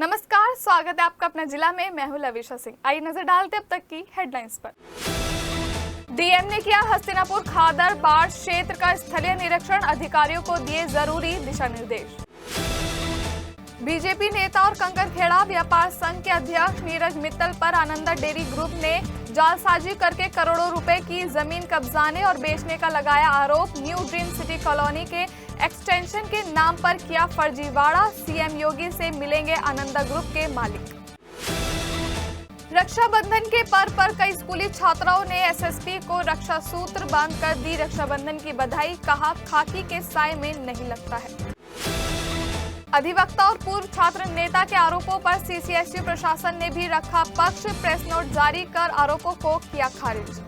नमस्कार, स्वागत है आपका अपना जिला में। मैं हूं लविशा सिंह। आइए नजर डालते अब तक की हेडलाइंस पर। डीएम ने किया हस्तिनापुर खादर बाढ़ क्षेत्र का स्थलीय निरीक्षण, अधिकारियों को दिए जरूरी दिशा निर्देश। बीजेपी नेता और कंकरखेड़ा व्यापार संघ के अध्यक्ष नीरज मित्तल पर आनंदा डेयरी ग्रुप ने जालसाजी करके करोड़ों रुपए की जमीन कब्जाने और बेचने का लगाया आरोप। न्यू ड्रीम सिटी कॉलोनी के एक्सटेंशन के नाम पर किया फर्जीवाड़ा, सीएम योगी से मिलेंगे आनंदा ग्रुप के मालिक। रक्षाबंधन के पर्व पर कई स्कूली छात्राओं ने एसएसपी को रक्षा सूत्र बांधकर दी रक्षाबंधन की बधाई, कहा खाकी के साए में नहीं लगता है। अधिवक्ता और पूर्व छात्र नेता के आरोपों पर सीसीएसयू प्रशासन ने भी रखा पक्ष, प्रेस नोट जारी कर आरोपों को किया खारिज।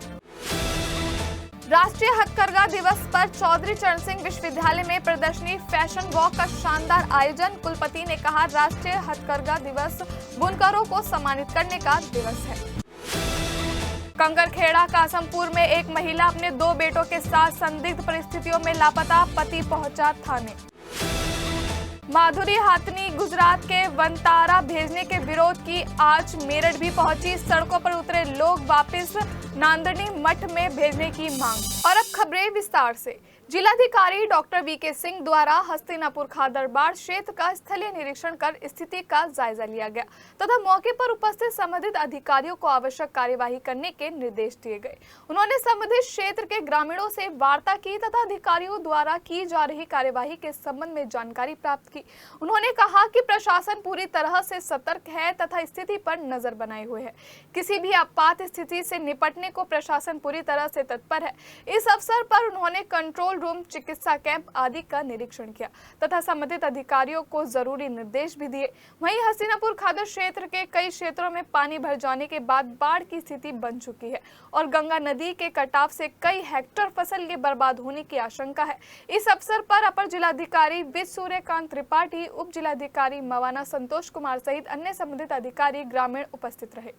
राष्ट्रीय हथकरघा दिवस पर चौधरी चरण सिंह विश्वविद्यालय में प्रदर्शनी, फैशन वॉक का शानदार आयोजन। कुलपति ने कहा राष्ट्रीय हथकरघा दिवस बुनकरों को सम्मानित करने का दिवस है। कंकरखेड़ा कासमपुर में एक महिला अपने 2 बेटों के साथ संदिग्ध परिस्थितियों में लापता, पति पहुंचा थाने। माधुरी हाथनी गुजरात के वनतारा भेजने के विरोध की आज मेरठ भी पहुंची, सड़कों पर उतरे लोग, वापस नांदनी मठ में भेजने की मांग। और अब खबरें विस्तार से। जिलाधिकारी डॉक्टर वीके सिंह द्वारा हस्तिनापुर खादर बाढ़ क्षेत्र का स्थलीय निरीक्षण कर स्थिति का जायजा लिया गया तथा मौके पर उपस्थित संबंधित अधिकारियों को आवश्यक कार्यवाही करने के निर्देश दिए गए। उन्होंने संबंधित क्षेत्र के ग्रामीणों से वार्ता की तथा अधिकारियों द्वारा की जा रही कार्यवाही के संबंध में जानकारी प्राप्त की। उन्होंने कहा कि प्रशासन पूरी तरह से सतर्क है तथा स्थिति पर नजर बनाए हुए है। किसी भी आपात स्थिति से निपटने को प्रशासन पूरी तरह से तत्पर है। इस अवसर पर उन्होंने कंट्रोल रूम, चिकित्सा कैंप आदि का निरीक्षण किया तथा संबंधित अधिकारियों को जरूरी निर्देश भी दिए। वहीं हस्तिनापुर खादर क्षेत्र के कई क्षेत्रों में पानी भर जाने के बाद बाढ़ की स्थिति बन चुकी है और गंगा नदी के कटाव से कई हेक्टेयर फसल के बर्बाद होने की आशंका है। इस अवसर पर अपर जिलाधिकारी विजय सूर्यकांत त्रिपाठी, उप जिलाधिकारी मवाना संतोष कुमार सहित अन्य संबंधित अधिकारी ग्रामीण उपस्थित रहे।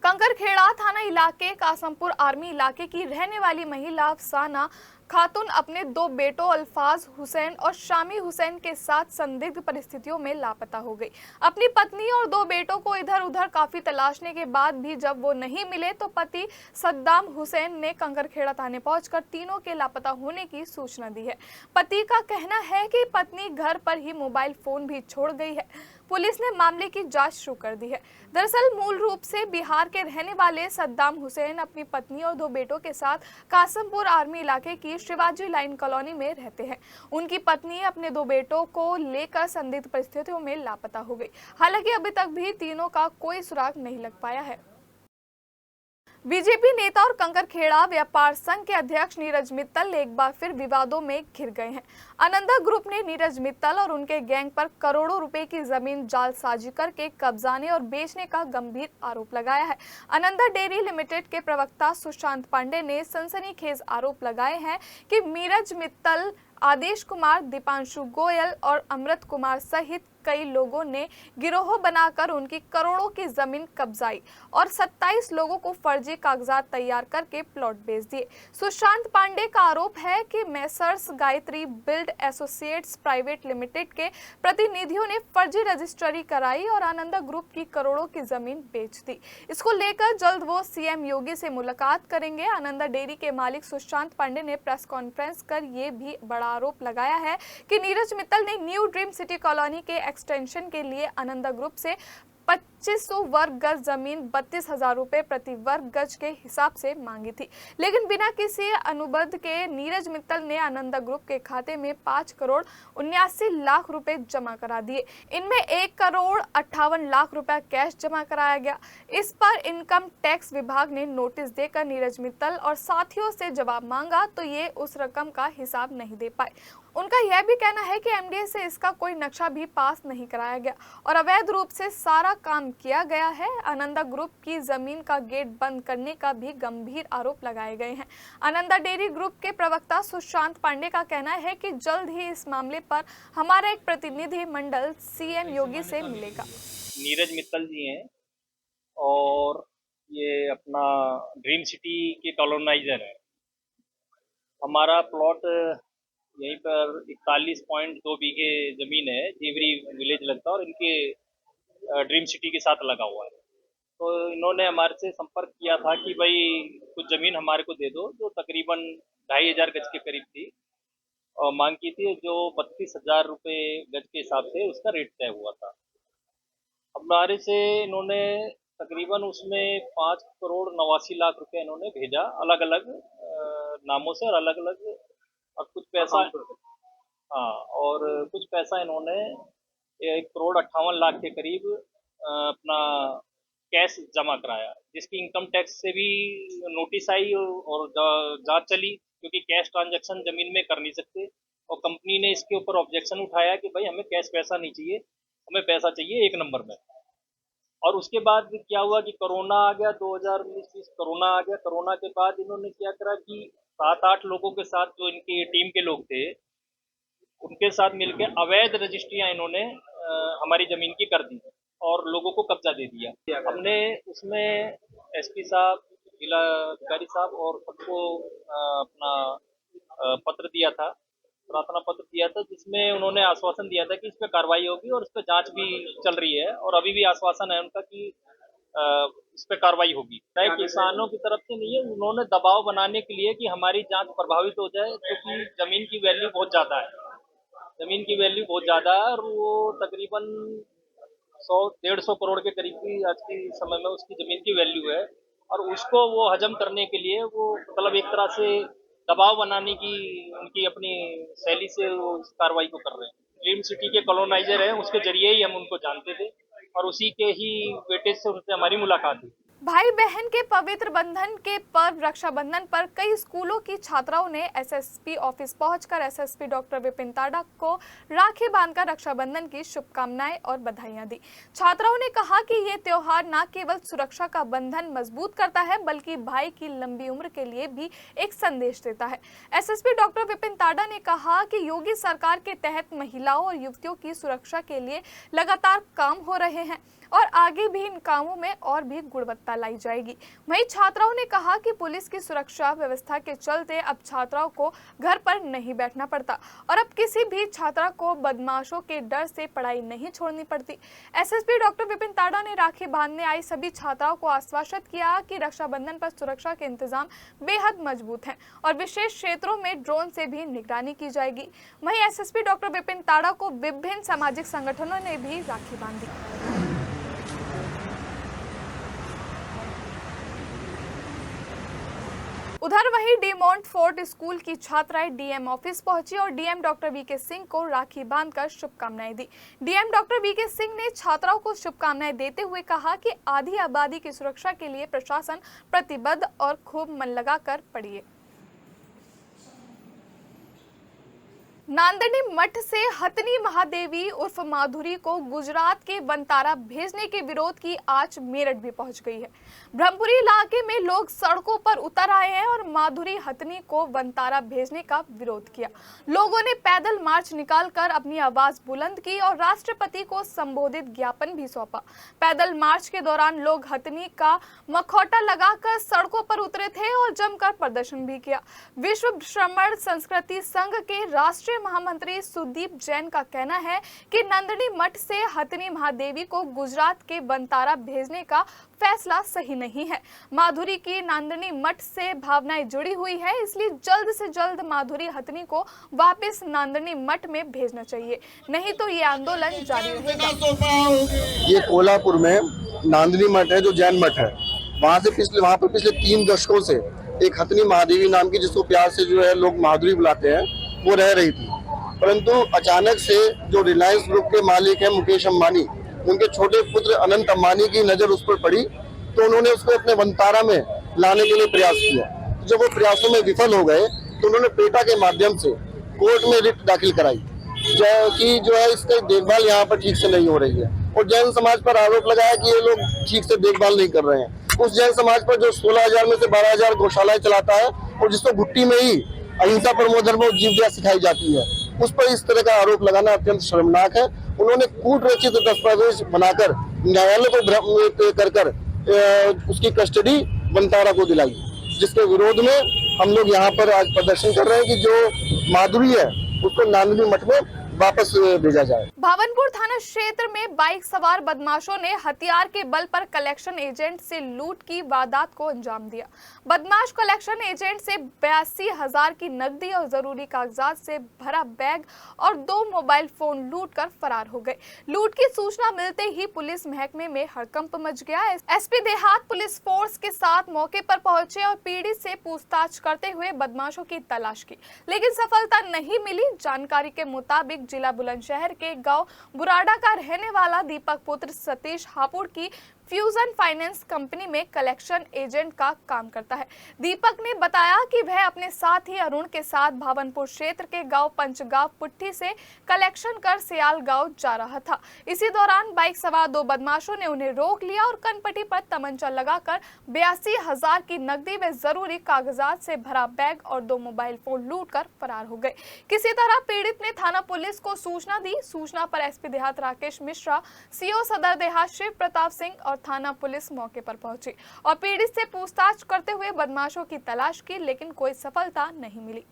कंकरखेड़ा थाना इलाके कासमपुर आर्मी इलाके की रहने वाली महिला अफसाना खातून अपने 2 बेटों अल्फाज हुसैन और शामी हुसैन के साथ संदिग्ध परिस्थितियों में लापता हो गई। अपनी पत्नी और 2 बेटों को इधर उधर काफी तलाशने के बाद भी जब वो नहीं मिले तो पति सद्दाम हुसैन ने कंकरखेड़ा थाने पहुंचकर तीनों के लापता होने की सूचना दी है। पति का कहना है कि पत्नी घर पर ही मोबाइल फोन भी छोड़ गई है। पुलिस ने मामले की जांच शुरू कर दी है। दरअसल मूल रूप से बिहार के रहने वाले सद्दाम हुसैन अपनी पत्नी और 2 बेटों के साथ कासमपुर आर्मी इलाके की शिवाजी लाइन कॉलोनी में रहते हैं। उनकी पत्नी अपने 2 बेटों को लेकर संदिग्ध परिस्थितियों में लापता हो गई। हालांकि अभी तक भी तीनों का कोई सुराग नहीं लग पाया है। बीजेपी नेता और कंकरखेड़ा व्यापार संघ के अध्यक्ष नीरज मित्तल एक बार फिर विवादों में घिर गए हैं। आनंदा ग्रुप ने नीरज मित्तल और उनके गैंग पर करोड़ों रुपए की जमीन जालसाजी करके कब्जाने और बेचने का गंभीर आरोप लगाया है। आनंदा डेयरी लिमिटेड के प्रवक्ता सुशांत पांडे ने सनसनीखेज आरोप लगाए हैं कि नीरज मित्तल, आदेश कुमार, दीपांशु गोयल और अमृत कुमार सहित कई लोगों ने गिरोह बनाकर उनकी करोड़ों की जमीन कब्जाई और 27 लोगों को फर्जी कागजात तैयार करके प्लॉट बेच दिए। सुशांत पांडे का आरोप है कि messrs Gayatri build associates private limited के प्रतिनिधियों ने फर्जी रजिस्ट्री कराई और आनंदा ग्रुप की करोड़ों की जमीन बेच दी। इसको लेकर जल्द वो सीएम योगी से मुलाकात करेंगे। आनंदा डेयरी के मालिक सुशांत पांडे ने प्रेस कॉन्फ्रेंस कर ये भी बड़ा आरोप लगाया है कि नीरज मित्तल ने न्यू ड्रीम सिटी कॉलोनी के एक्सटेंशन के लिए आनंदा ग्रुप से 2500 वर्ग गज जमीन 32,000 रुपए प्रति वर्ग गज के हिसाब से मांगी थी, लेकिन बिना किसी अनुबंध के नीरज मित्तल ने आनंदा ग्रुप के खाते में 5 करोड़ 79 लाख रुपए जमा करा दिए। इनमें 1 करोड़ 58 लाख रुपए कैश जमा कराया गया। इस पर इनकम टैक्स विभाग ने नोटिस देकर नीरज मित्तल और साथियों से जवाब मांगा तो ये उस रकम का हिसाब नहीं दे पाए। उनका यह भी कहना है कि एमडीए से इसका कोई नक्शा भी पास नहीं कराया गया और अवैध रूप से सारा काम किया गया है। आनंदा ग्रुप की जमीन का गेट बंद करने का भी गंभीर आरोप लगाए गए हैं। आनंदा डेयरी ग्रुप के प्रवक्ता सुशांत पांडे का कहना है कि जल्द ही इस मामले पर हमारा एक प्रतिनिधि मंडल सीएम योगी से मिलेगा। नीरज मित्तल जी हैं और ये अपना ड्रीम सिटी के कॉलोनाइजर है। हमारा प्लॉट यहीं पर 41.2 बीघे जमीन है, जेवरी विलेज लगता है और इनके ड्रीम सिटी के साथ लगा हुआ है। तो इन्होंने हमारे से संपर्क किया था कि भाई कुछ ज़मीन हमारे को दे दो, जो तकरीबन 2,500 गज के करीब थी और मांग की थी, जो 32,000 रुपये गज के हिसाब से उसका रेट तय हुआ था। हमारे से इन्होंने तकरीबन उसमें 5,89,00,000 रुपये इन्होंने भेजा, अलग अलग नामों से और अलग अलग, और कुछ पैसा, हाँ, और कुछ पैसा इन्होंने 1,58,00,000 के करीब अपना कैश जमा कराया, जिसकी इनकम टैक्स से भी नोटिस आई और जांच चली, क्योंकि कैश ट्रांजैक्शन जमीन में कर नहीं सकते। और कंपनी ने इसके ऊपर ऑब्जेक्शन उठाया कि भाई हमें कैश पैसा नहीं चाहिए, हमें पैसा चाहिए एक नंबर में। और उसके बाद क्या हुआ कि कोरोना आ गया, 2019 कोरोना आ गया। कोरोना के बाद इन्होंने क्या करा कि 7-8 लोगों के साथ, जो इनकी टीम के लोग थे, उनके साथ मिलकर अवैध रजिस्ट्रियां इन्होंने हमारी जमीन की कर दी और लोगों को कब्जा दे दिया। हमने उसमें एसपी साहब, जिला अधिकारी साहब और सबको अपना पत्र दिया था, प्रार्थना पत्र दिया था, जिसमें उन्होंने आश्वासन दिया था कि इस पर कार्रवाई होगी और इस पर जांच भी चल रही है और अभी भी आश्वासन है उनका कि इस पर कार्रवाई होगी। चाहे किसानों की तरफ से नहीं है, उन्होंने दबाव बनाने के लिए कि हमारी जांच प्रभावित हो जाए, क्योंकि जमीन की वैल्यू बहुत ज़्यादा है, जमीन की वैल्यू बहुत ज़्यादा है और वो तकरीबन 100-150 करोड़ के करीब की आज के समय में उसकी ज़मीन की वैल्यू है। और उसको वो हजम करने के लिए वो मतलब एक तरह से दबाव बनाने की उनकी अपनी शैली से वो इस कार्रवाई को कर रहे हैं। ड्रीम सिटी के कॉलोनाइजर हैं, उसके जरिए ही हम उनको जानते थे और उसी के ही वेटेज से उनसे हमारी मुलाकात हुई। भाई बहन के पवित्र बंधन के पर्व रक्षाबंधन पर कई स्कूलों की छात्राओं ने एसएसपी ऑफिस पहुंचकर एसएसपी डॉक्टर विपिन ताड़ा को राखी बांधकर रक्षाबंधन की शुभकामनाएं और बधाइयां दी। छात्राओं ने कहा कि ये त्योहार न केवल सुरक्षा का बंधन मजबूत करता है, बल्कि भाई की लंबी उम्र के लिए भी एक संदेश देता है। एसएसपी डॉक्टर विपिन ताड़ा ने कहा कि योगी सरकार के तहत महिलाओं और युवतियों की सुरक्षा के लिए लगातार काम हो रहे हैं और आगे भी इन कामों में और भी गुणवत्ता लाई जाएगी। वहीं छात्राओं ने कहा कि पुलिस की सुरक्षा व्यवस्था के चलते अब छात्राओं को घर पर नहीं बैठना पड़ता और अब किसी भी छात्रा को बदमाशों के डर से पढ़ाई नहीं छोड़नी पड़ती। एसएसपी डॉक्टर विपिन ताड़ा ने राखी बांधने आई सभी छात्राओं को आश्वासित किया कि रक्षाबंधन पर सुरक्षा के इंतजाम बेहद मजबूत हैं और विशेष क्षेत्रों में ड्रोन से भी निगरानी की जाएगी। वहीं एसएसपी डॉक्टर विपिन ताड़ा को विभिन्न सामाजिक संगठनों ने भी राखी बांधी। उधर वहीं डी मोंटफोर्ट स्कूल की छात्राएं डीएम ऑफिस पहुंची और डीएम डॉक्टर वीके सिंह को राखी बांधकर शुभकामनाएं दी। डीएम डॉक्टर वीके सिंह ने छात्राओं को शुभकामनाएं देते हुए कहा कि आधी आबादी की सुरक्षा के लिए प्रशासन प्रतिबद्ध और खूब मन लगाकर पढ़िए। नांदनी मठ से हथनी महादेवी उर्फ माधुरी को गुजरात के वनतारा भेजने के विरोध की आज मेरठ भी पहुंच गई है। ब्रह्मपुरी इलाके में लोग सड़कों पर उतर आए हैं और माधुरी हथनी को वनतारा भेजने का विरोध किया। लोगों ने पैदल मार्च निकालकर अपनी आवाज बुलंद की और राष्ट्रपति को संबोधित ज्ञापन भी सौंपा। पैदल मार्च के दौरान लोग हथनी का मखौटा लगाकर सड़कों पर उतरे थे और जमकर प्रदर्शन भी किया। विश्व श्रमण संस्कृति संघ के राष्ट्रीय महामंत्री सुदीप जैन का कहना है कि नंदनी मठ से हथनी महादेवी को गुजरात के वनतारा भेजने का फैसला सही नहीं है। माधुरी की नांदनी मठ से भावनाएं जुड़ी हुई है, इसलिए जल्द से जल्द माधुरी हथनी को वापस नांदनी मठ में भेजना चाहिए, नहीं तो ये आंदोलन जारी रहेगा। ये कोल्हापुर में नांदनी मठ है जो जैन मठ है, वहाँ पर पिछले 3 दशकों से एक हथनी महादेवी नाम की, जिसको प्यार से जो है लोग माधुरी बुलाते हैं, वो रह रही थी। परंतु अचानक से जो रिलायंस ग्रुप के मालिक हैं मुकेश अंबानी, उनके छोटे पुत्र अनंत अंबानी की नजर उस पर पड़ी, तो उन्होंने उसको अपने वनतारा में लाने के लिए प्रयास किया। जब वो प्रयासों में विफल हो गए तो उन्होंने पेटा के माध्यम से कोर्ट में रिट दाखिल कराई जो है इसकी देखभाल यहाँ पर ठीक से नहीं हो रही है, और जैन समाज पर आरोप लगाया कि ये लोग ठीक से देखभाल नहीं कर रहे हैं। उस जैन समाज पर जो 16,000 में से 12,000 गौशालाएं चलाता है और जिसको घुट्टी में ही अहिंसा परमो धर्मो जीवदया सिखाई जाती है, उस पर इस तरह का आरोप लगाना अत्यंत शर्मनाक है। उन्होंने कूट रचित दस्तावेज बनाकर न्यायालय को भ्रमित कर उसकी कस्टडी वनतारा को दिलाई, जिसके विरोध में हम लोग यहाँ पर आज प्रदर्शन कर रहे हैं कि जो माधुरी है उसको नांदनी मठ में वापस भेजा जाए। भावनपुर थाना क्षेत्र में बाइक सवार बदमाशों ने हथियार के बल पर कलेक्शन एजेंट से लूट की वारदात को अंजाम दिया। बदमाश कलेक्शन एजेंट से 82,000 की नकदी और जरूरी कागजात से भरा बैग और 2 मोबाइल फोन लूट कर फरार हो गए। लूट की सूचना मिलते ही पुलिस महकमे में हड़कंप मच गया। एसपी देहात पुलिस फोर्स के साथ मौके पर पहुंचे और पीड़ित से पूछताछ करते हुए बदमाशों की तलाश की, लेकिन सफलता नहीं मिली। जानकारी के मुताबिक जिला बुलंदशहर के गांव बुराडा का रहने वाला दीपक पुत्र सतीश हापुड़ की फ्यूजन फाइनेंस कंपनी में कलेक्शन एजेंट का काम करता है। दीपक ने बताया कि वह अपने साथी अरुण के साथ भावनपुर क्षेत्र के गांव पंचगांव पुट्ठी से कलेक्शन कर सियाल गांव जा रहा था। इसी दौरान बाइक सवार 2 बदमाशों ने उन्हें रोक लिया और कनपट्टी पर तमंचा लगाकर 82,000 की नकदी व जरूरी कागजात से भरा बैग और 2 मोबाइल फोन लूट कर फरार हो गए। किसी तरह पीड़ित ने थाना पुलिस को सूचना दी। सूचना पर एसपी देहात राकेश मिश्रा, सीओ सदर देहात शिव प्रताप सिंह और थाना पुलिस मौके पर पहुंची और पीड़ित से पूछताछ करते हुए बदमाशों की तलाश की, लेकिन कोई सफलता नहीं मिली।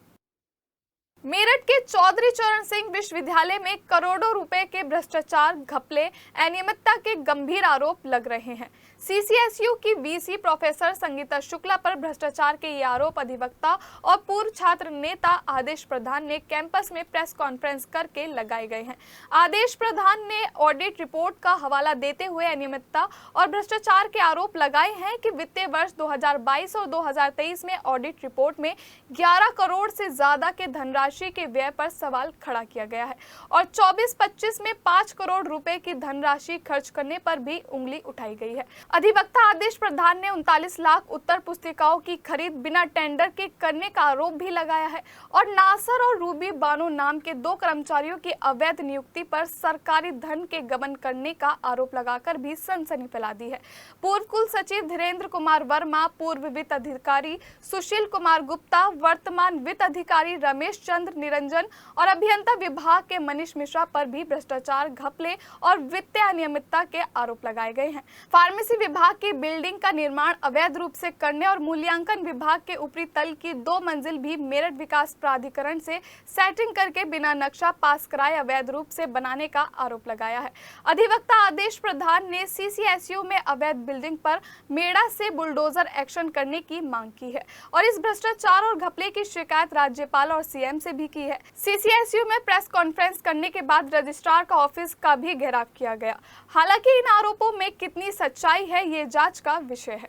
मेरठ के चौधरी चरण सिंह विश्वविद्यालय में करोड़ों रुपए के भ्रष्टाचार, घपले, अनियमितता के गंभीर आरोप लग रहे हैं। सीसीएसयू की वीसी प्रोफेसर संगीता शुक्ला पर भ्रष्टाचार के ये आरोप अधिवक्ता और पूर्व छात्र नेता आदेश प्रधान ने कैंपस में प्रेस कॉन्फ्रेंस करके लगाए गए हैं। आदेश प्रधान ने ऑडिट रिपोर्ट का हवाला देते हुए अनियमितता और भ्रष्टाचार के आरोप लगाए हैं कि वित्तीय वर्ष 2022 और 2023 में ऑडिट रिपोर्ट में 11 करोड़ से ज्यादा के धनराशि के व्यय पर सवाल खड़ा किया गया है और 24-25 में 5 करोड़ रुपए की धनराशि खर्च करने पर भी उंगली उठाई गई है। अधिवक्ता आदेश प्रधान ने 39 लाख उत्तर पुस्तिकाओं की खरीद बिना टेंडर के करने का आरोप भी लगाया है और नासर और रूबी बानो नाम के 2 कर्मचारियों की अवैध नियुक्ति पर सरकारी धन के गबन करने का आरोप लगाकर भी सनसनी फैला दी है। पूर्व कुल सचिव धीरेन्द्र कुमार वर्मा, पूर्व वित्त अधिकारी सुशील कुमार गुप्ता, वर्तमान वित्त अधिकारी रमेश चंद्र निरंजन और अभियंता विभाग के मनीष मिश्रा पर भी भ्रष्टाचार, घपले और वित्तीय अनियमितता के आरोप लगाए गए हैं। फार्मेसी विभाग की बिल्डिंग का निर्माण अवैध रूप से करने और मूल्यांकन विभाग के ऊपरी तल की 2 मंजिल भी मेरठ विकास प्राधिकरण से सेटिंग करके बिना नक्शा पास कराए अवैध रूप से बनाने का आरोप लगाया है। अधिवक्ता आदेश प्रधान ने सीसीएसयू में अवैध बिल्डिंग पर मेड़ा से बुलडोजर एक्शन करने की मांग की है और इस भ्रष्टाचार और घपले की शिकायत राज्यपाल और सीएम से भी की है। सीसीएसयू में प्रेस कॉन्फ्रेंस करने के बाद रजिस्ट्रार का ऑफिस का भी घेराव किया गया। हालांकि इन आरोपों में कितनी सच्चाई है, ये जांच का विषय है।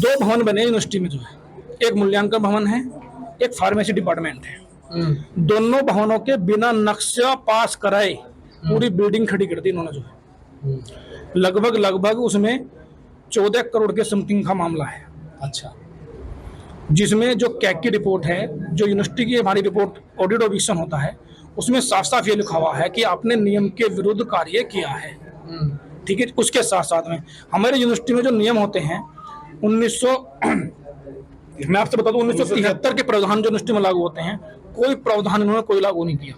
2 भवन बने यूनिवर्सिटी में, जो है एक मूल्यांकन भवन है, एक फार्मेसी डिपार्टमेंट है। दोनों भवनों के बिना नक्शा पास कराए पूरी बिल्डिंग खड़ी कर दी इन्होंने, जो है लगभग उसमें 14 करोड़ के समथिंग का मामला है। अच्छा, जिसमें जो कैग की रिपोर्ट है, जो यूनिवर्सिटी की हमारी रिपोर्ट ऑडिट ऑब्जेक्शन होता है, उसमें साफ साफ ये लिखा हुआ है कि आपने नियम के विरुद्ध कार्य किया है। ठीक है। उसके साथ साथ में हमारे यूनिवर्सिटी में जो नियम होते हैं मैं आपसे बता दूं 1973 के प्रावधान जो यूनिवर्सिटी में लागू होते हैं, कोई प्रावधान इन्होंने कोई लागू नहीं किया।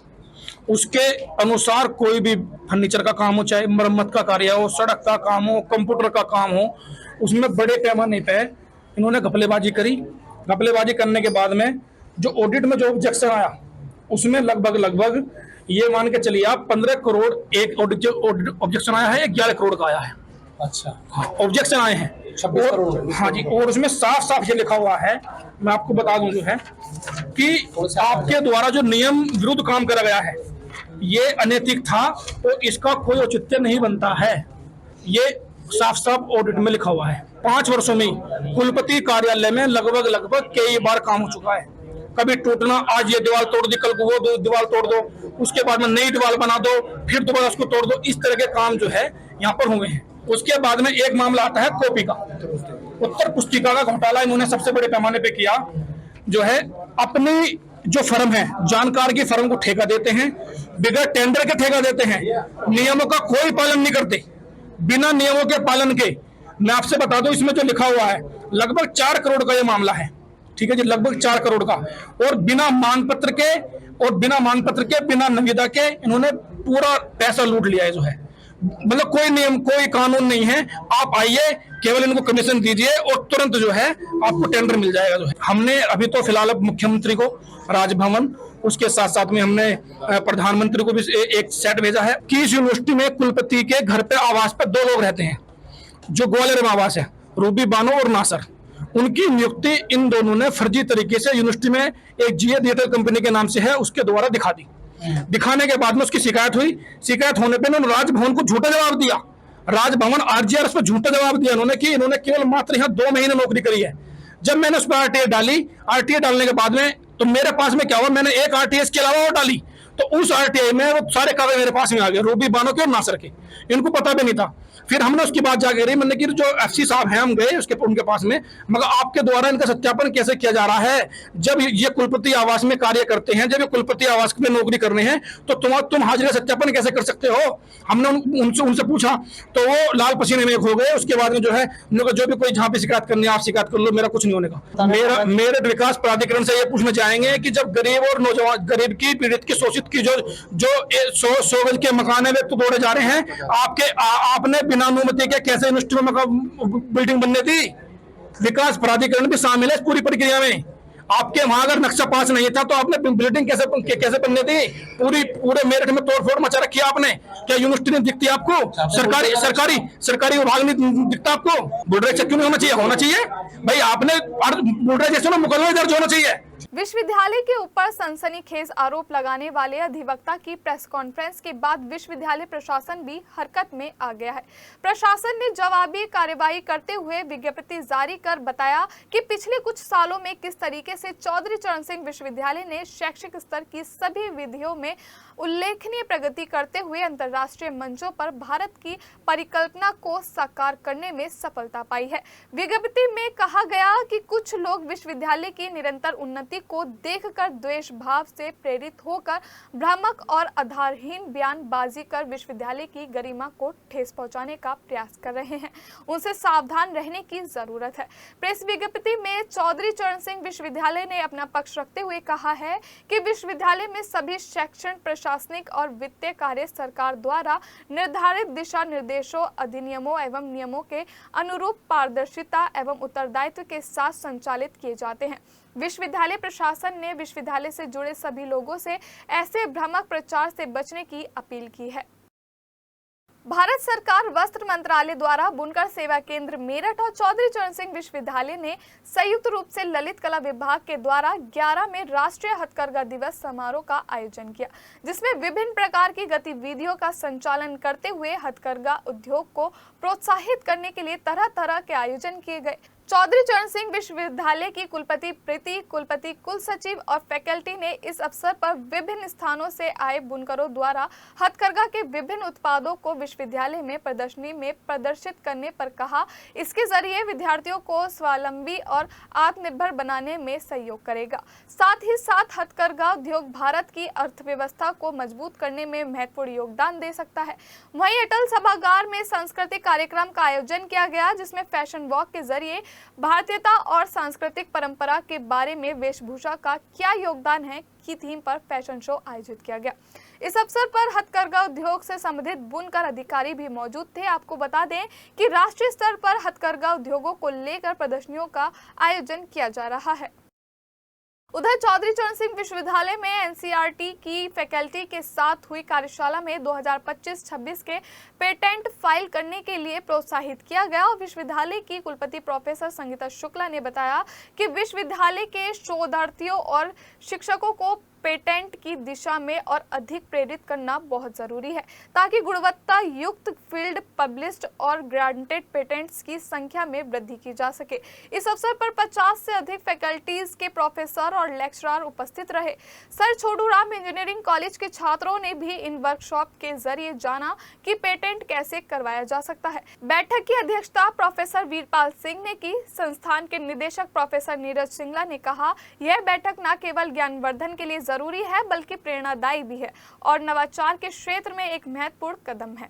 उसके अनुसार कोई भी फर्नीचर का काम हो, चाहे मरम्मत का कार्य हो, सड़क का काम हो, कंप्यूटर का काम हो, उसमें बड़े पैमाने पे इन्होंने घपलेबाजी करी। घपलेबाजी करने के बाद में जो ऑडिट में जो ऑब्जेक्शन आया, उसमें लगभग ये मान के चलिए आप 15 करोड़ एक ऑडिट ऑब्जेक्शन आया है, 11 करोड़ का आया है। अच्छा, हाँ, ऑब्जेक्शन आए हैं 26 करोड़। हाँ जी, और उसमें साफ साफ ये लिखा हुआ है, मैं आपको बता दूं जो है कि आपके द्वारा जो नियम विरुद्ध काम करा गया है ये अनैतिक था, तो इसका कोई औचित्य नहीं बनता है। ये साफ साफ ऑडिट में लिखा हुआ है। 5 वर्षों में कुलपति कार्यालय में लगभग कई बार काम हो चुका है। कभी टूटना, आज ये दीवार तोड़ दी, कल को वो दीवार तोड़ दो, उसके बाद में नई दीवार बना दो, फिर दोबारा उसको तोड़ दो, इस तरह के काम जो है यहाँ पर हुए हैं। उसके बाद में एक मामला आता है कॉपी का, उत्तर पुस्तिका का घोटाला इन्होंने सबसे बड़े पैमाने पे किया। जो है अपनी जो फर्म है, जानकार की फर्म को ठेका देते हैं, बिगैर टेंडर के ठेका देते हैं, नियमों का कोई पालन नहीं करते, बिना नियमों के पालन के। मैं आपसे बता दूं इसमें जो लिखा हुआ है लगभग 4 करोड़ का ये मामला है। ठीक है जी, लगभग 4 करोड़ का, और बिना मांग पत्र के बिना निविदा के इन्होंने पूरा पैसा लूट लिया है। जो है मतलब कोई नियम कोई कानून नहीं है, आप आइए केवल इनको कमीशन दीजिए और तुरंत जो है आपको टेंडर मिल जाएगा। जो है हमने अभी तो फिलहाल अब मुख्यमंत्री को राजभवन, उसके साथ साथ में हमने प्रधानमंत्री को भी एक सेट भेजा है कि इस यूनिवर्सिटी में कुलपति के घर पे आवास पर 2 लोग रहते हैं, जो ग्वालियर में आवास है, रूबी बानो और नासर। उनकी नियुक्ति इन दोनों ने फर्जी तरीके से यूनिवर्सिटी में एक जीए थिएटर कंपनी के नाम से है उसके द्वारा दिखा दी। दिखाने के बाद में उसकी शिकायत हुई। शिकायत होने पे उन्होंने राजभवन को झूठा जवाब दिया। राजभवन आरजीआरएस पर झूठा जवाब दिया उन्होंने कि इन्होंने केवल मात्र यहाँ 2 महीने नौकरी करी है। जब मैंने उस पर आरटीआई डाली, आरटीआई डालने के बाद में तो मेरे पास में क्या हुआ, मैंने एक आरटीआई के अलावा और डाली तो उस आरटीआई में वो सारे कागज मेरे पास में आ गए, रूबी बानो के और नासर के। इनको पता भी नहीं था। फिर हमने उसकी बात जाके रही, मैंने कि जो एफसी साहब हैं, हम गए उनके पास में, मगर आपके द्वारा इनका सत्यापन कैसे किया जा रहा है? जब ये कुलपति आवास में कार्य करते हैं, जब ये कुलपति आवास में नौकरी करने हैं, तो तुम हाजिरी सत्यापन कैसे कर सकते हो? हमने उनसे पूछा तो वो लाल पसीने में हो गए। उसके बाद में जो है जो भी कोई जहाँ पे शिकायत करनी है आप शिकायत कर लो, मेरा कुछ नहीं होने का। मेरे विकास प्राधिकरण से ये पूछना चाहेंगे कि जब गरीब और नौजवान, गरीब की, पीड़ित की, शोषित की जो 100 गज के मकान है वे तो तोड़े जा रहे हैं, आपने बिना अनुमति के कैसे यूनिवर्सिटी में बिल्डिंग बनने दी? विकास प्राधिकरण भी शामिल है इस पूरी प्रक्रिया में। आपके वहां अगर नक्शा पास नहीं था तो आपने बिल्डिंग कैसे बनने दी? पूरे मेरठ में तोड़फोड़ मचा रखी है आपने। क्या यूनिवर्सिटी नहीं दिखती आपको? सरकारी विभाग नहीं दिखता आपको? बुलडोजर क्यों नहीं होना चाहिए? होना चाहिए भाई। आपने बुलडोजर मुकदमा दर्ज होना चाहिए। विश्वविद्यालय के ऊपर सनसनीखेज आरोप लगाने वाले अधिवक्ता की प्रेस कॉन्फ्रेंस के बाद विश्वविद्यालय प्रशासन भी हरकत में आ गया है। प्रशासन ने जवाबी कार्यवाही करते हुए विज्ञप्ति जारी कर बताया कि पिछले कुछ सालों में किस तरीके से चौधरी चरण सिंह विश्वविद्यालय ने शैक्षिक स्तर की सभी विधियों में उल्लेखनीय प्रगति करते हुए अंतर्राष्ट्रीय मंचों पर भारत की परिकल्पना को साकार करने में सफलता पाई है। विज्ञप्ति में कहा गया कि कुछ लोग विश्वविद्यालय की निरंतर उन्नति को देखकर द्वेष भाव से प्रेरित होकर भ्रामक और आधारहीन बयानबाजी कर विश्वविद्यालय की गरिमा को ठेस पहुंचाने का प्रयास कर रहे हैं। उनसे सावधान रहने की जरूरत है। प्रेस विज्ञप्ति में चौधरी चरण सिंह विश्वविद्यालय ने अपना पक्ष रखते हुए कहा है कि विश्वविद्यालय में सभी शैक्षणिक, प्रशासनिक और वित्तीय कार्य सरकार द्वारा निर्धारित दिशा निर्देशों, अधिनियमों एवं नियमों के अनुरूप पारदर्शिता एवं उत्तरदायित्व के साथ संचालित किए जाते हैं। विश्वविद्यालय प्रशासन ने विश्वविद्यालय से जुड़े सभी लोगों से ऐसे भ्रामक प्रचार से बचने की अपील की है। भारत सरकार वस्त्र मंत्रालय द्वारा बुनकर सेवा केंद्र मेरठ और चौधरी चरण सिंह विश्वविद्यालय ने संयुक्त रूप से ललित कला विभाग के द्वारा 11 में राष्ट्रीय हथकरघा दिवस समारोह का आयोजन किया, जिसमें विभिन्न प्रकार की गतिविधियों का संचालन करते हुए हथकरघा उद्योग को प्रोत्साहित करने के लिए तरह तरह के आयोजन किए गए। चौधरी चरण सिंह विश्वविद्यालय की कुलपति प्रीति, कुलपति, कुल सचिव और फैकल्टी ने इस अवसर पर विभिन्न स्थानों से आए बुनकरों द्वारा हथकरघा के विभिन्न उत्पादों को विश्वविद्यालय में प्रदर्शनी में प्रदर्शित करने पर कहा। इसके जरिए विद्यार्थियों को स्वावलंबी और आत्मनिर्भर बनाने में सहयोग करेगा। साथ ही साथ हथकरघा उद्योग भारत की अर्थव्यवस्था को मजबूत करने में महत्वपूर्ण योगदान दे सकता है। वहीं अटल सभागार में सांस्कृतिक कार्यक्रम का आयोजन किया गया, जिसमें फैशन वॉक के जरिए भारतीयता और सांस्कृतिक परंपरा के बारे में वेशभूषा का क्या योगदान है की थीम पर फैशन शो आयोजित किया गया। इस अवसर पर हथकरघा उद्योग से संबंधित बुनकर अधिकारी भी मौजूद थे। आपको बता दें कि राष्ट्रीय स्तर पर हथकरघा उद्योगों को लेकर प्रदर्शनियों का आयोजन किया जा रहा है। उधर चौधरी चरण सिंह विश्वविद्यालय में एनसीईआरटी की फैकल्टी के साथ हुई कार्यशाला में 2025-26 के पेटेंट फाइल करने के लिए प्रोत्साहित किया गया और विश्वविद्यालय की कुलपति प्रोफेसर संगीता शुक्ला ने बताया कि विश्वविद्यालय के शोधार्थियों और शिक्षकों को पेटेंट की दिशा में और अधिक प्रेरित करना बहुत जरूरी है, ताकि गुणवत्ता युक्त फील्ड पब्लिश्ड और ग्रांटेड पेटेंट्स की संख्या में वृद्धि की जा सके। इस अवसर पर 50 से अधिक फैकल्टीज के प्रोफेसर और लेक्चरर उपस्थित रहे। Sir Chhotu Ram engineering college के छात्रों ने भी इन वर्कशॉप के जरिए जाना कि पेटेंट कैसे करवाया जा सकता है। बैठक की अध्यक्षता प्रोफेसर वीरपाल सिंह ने की। संस्थान के निदेशक प्रोफेसर नीरज सिंगला ने कहा, यह बैठक न केवल ज्ञानवर्धन के लिए जरूरी है बल्कि प्रेरणादायी भी है और नवाचार के क्षेत्र में एक महत्वपूर्ण कदम है।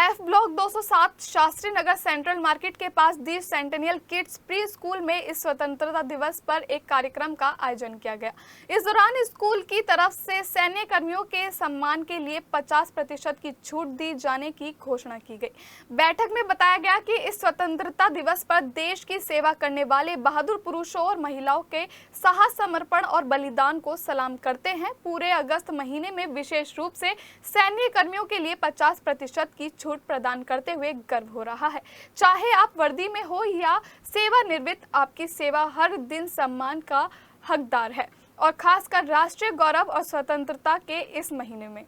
F block 207 Shastri Nagar central market के पास दी सेंटेनियल किड्स प्री स्कूल में इस स्वतंत्रता दिवस पर एक कार्यक्रम का आयोजन किया गया। इस दौरान स्कूल की तरफ से सैन्य कर्मियों के सम्मान के लिए 50% की छूट दी जाने की घोषणा की गई। बैठक में बताया गया कि इस स्वतंत्रता दिवस पर देश की सेवा करने वाले बहादुर पुरुषों और महिलाओं के साहस, समर्पण और बलिदान को सलाम करते हैं। पूरे अगस्त महीने में विशेष रूप से सैन्य कर्मियों के लिए 50% की छूट प्रदान करते हुए गर्व हो रहा है। चाहे आप वर्दी में हो या सेवानिवृत्त, आपकी सेवा हर दिन सम्मान का हकदार है और खासकर राष्ट्रीय गौरव और स्वतंत्रता के इस महीने में।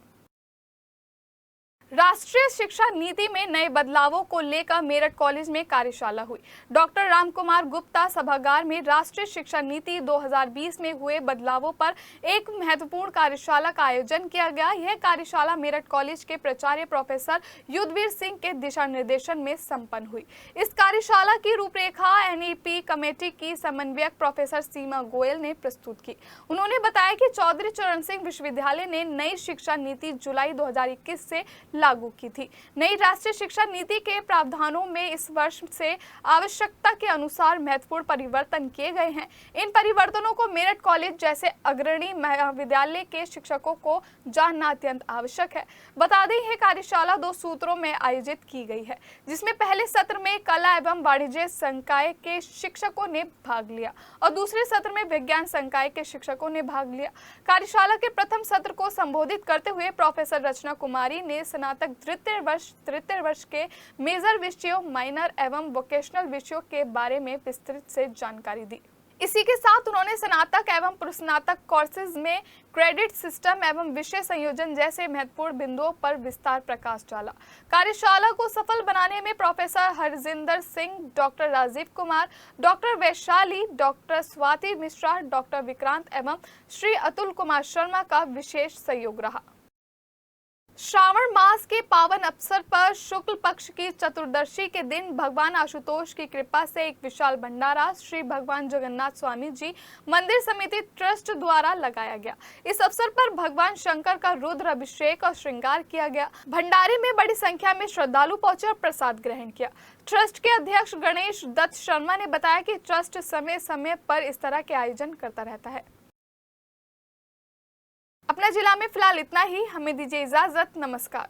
राष्ट्रीय शिक्षा नीति में नए बदलावों को लेकर मेरठ कॉलेज में कार्यशाला हुई। डॉक्टर रामकुमार गुप्ता सभागार में राष्ट्रीय शिक्षा नीति 2020 में हुए बदलावों पर एक महत्वपूर्ण कार्यशाला का आयोजन किया गया। यह कार्यशाला मेरठ कॉलेज के प्राचार्य प्रोफेसर युद्धवीर सिंह के दिशा निर्देशन में संपन्न हुई। इस कार्यशाला की रूपरेखा एनईपी कमेटी की समन्वयक प्रोफेसर सीमा गोयल ने प्रस्तुत की। उन्होंने बताया कि चौधरी चरण सिंह विश्वविद्यालय ने नई शिक्षा नीति जुलाई 2021 से लागू की थी। नई राष्ट्रीय शिक्षा नीति के प्रावधानों में इस वर्ष से आवश्यकता के अनुसार महत्वपूर्ण परिवर्तन किए गए हैं। इन परिवर्तनों को मेरठ कॉलेज जैसे अग्रणी महाविद्यालय के शिक्षकों को जानना अत्यंत आवश्यक है। बता दें, यह कार्यशाला 2 सूत्रों में आयोजित की गई है, जिसमें पहले सत्र में कला एवं वाणिज्य संकाय के शिक्षकों ने भाग लिया और दूसरे सत्र में विज्ञान संकाय के शिक्षकों ने भाग लिया। कार्यशाला के प्रथम सत्र को संबोधित करते हुए प्रोफेसर रचना कुमारी ने स्नातक तृतीय वर्ष के मेजर विषयों, माइनर एवं वोकेशनल विषयों के बारे में विस्तृत से जानकारी दी। इसी के साथ उन्होंने स्नातक एवं पुरस्नातक कोर्सेज में क्रेडिट सिस्टम एवं विषय संयोजन जैसे महत्वपूर्ण बिंदुओं पर विस्तार प्रकाश डाला। कार्यशाला को सफल बनाने में professor Harjinder Singh, doctor Rajeev Kumar, doctor Vaishali, doctor Swati Mishra, doctor Vikrant एवं श्री अतुल कुमार शर्मा का विशेष सहयोग रहा। श्रावण मास के पावन अवसर पर शुक्ल पक्ष की चतुर्दशी के दिन भगवान आशुतोष की कृपा से एक विशाल भंडारा श्री भगवान जगन्नाथ स्वामी जी मंदिर समिति ट्रस्ट द्वारा लगाया गया। इस अवसर पर भगवान शंकर का रुद्र अभिषेक और श्रृंगार किया गया। भंडारे में बड़ी संख्या में श्रद्धालु पहुंचे और प्रसाद ग्रहण किया। ट्रस्ट के अध्यक्ष गणेश दत्त शर्मा ने बताया कि ट्रस्ट समय समय पर इस तरह के आयोजन करता रहता है। अपना जिला में फिलहाल इतना ही। हमें दीजिए इजाजत। नमस्कार।